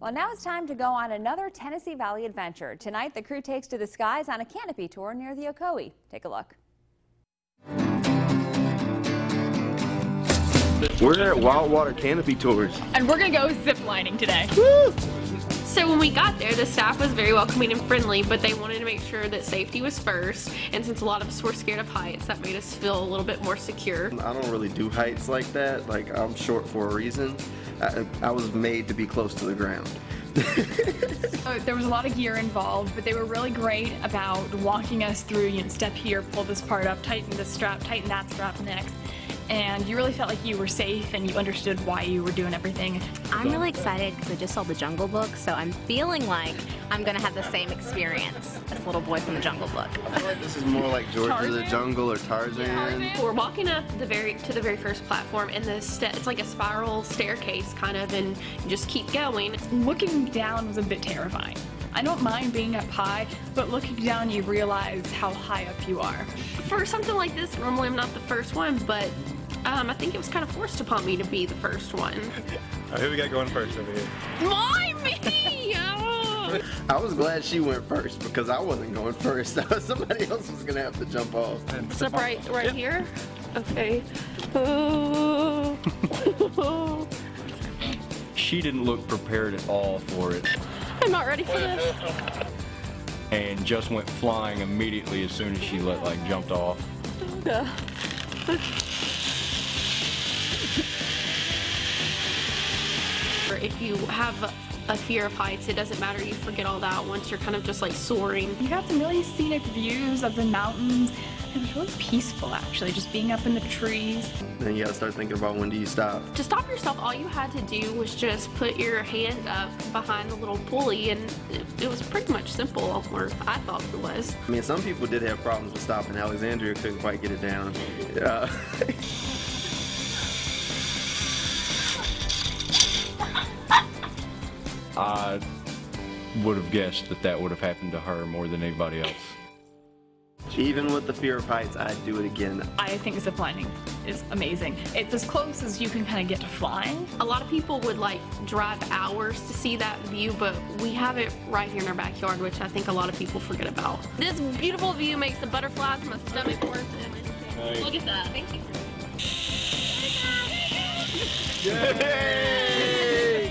Well, now it's time to go on another Tennessee Valley adventure. Tonight, the crew takes to the skies on a canopy tour near the Ocoee. Take a look. We're at Wild Water Canopy Tours. And we're gonna go ziplining today. Woo! So when we got there, the staff was very welcoming and friendly, but they wanted to make sure that safety was first. And since a lot of us were scared of heights, that made us feel a little bit more secure. I don't really do heights like that. Like, I'm short for a reason. I was made to be close to the ground. There was a lot of gear involved, but they were really great about walking us through, step here, pull this part up, tighten this strap, tighten that strap next. And you really felt like you were safe and you understood why you were doing everything. I'm really excited because I just saw the Jungle Book, so I'm feeling like I'm going to have the same experience as Little Boy from the Jungle Book. I feel like this is more like George of the Jungle or Tarzan. We're walking up to the very first platform, and it's like a spiral staircase kind of, and you just keep going. Looking down was a bit terrifying. I don't mind being up high, but looking down you realize how high up you are. For something like this, normally I'm not the first one, but I think it was kind of forced upon me to be the first one. Who we got going first over here? Why me? I was glad she went first because I wasn't going first. Somebody else was going to have to jump off. Step right here? Okay. She didn't look prepared at all for it. I'm not ready for this. And just went flying immediately as soon as she jumped off. If you have a fear of heights, it doesn't matter, you forget all that once you're kind of just like soaring. You got some really scenic views of the mountains. It was really peaceful actually, just being up in the trees. Then you gotta start thinking about when do you stop. To stop yourself, all you had to do was just put your hand up behind the little pulley, and it was pretty much simple, or I thought it was. I mean, some people did have problems with stopping. Alexandria couldn't quite get it down. I would have guessed that would have happened to her more than anybody else. Even with the fear of heights, I'd do it again. I think ziplining is amazing. It's as close as you can kind of get to flying. A lot of people would drive hours to see that view, but we have it right here in our backyard, which I think a lot of people forget about. This beautiful view makes the butterflies in my stomach worth it. Nice. Look at that. Thank you. Yay!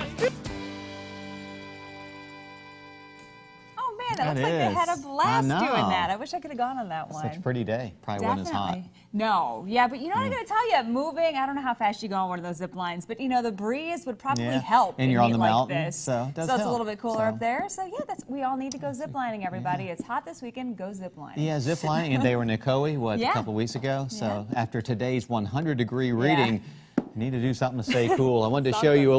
That looks like they had a blast doing that. I wish I could have gone on that one. Such a pretty day. Probably wasn't as hot. No, yeah, but you know what I'm going to tell you? Moving, I don't know how fast you go on one of those zip lines, but the breeze would probably help. And you're on the mountain, this. so it does it's help. a little bit cooler up there. So yeah, we all need to go zip lining, everybody. It's hot this weekend. Go zip lining. Yeah, zip lining, and they were in Ocoee, a couple weeks ago. So after today's 100-degree reading, you need to do something to stay cool. I wanted to show you a little.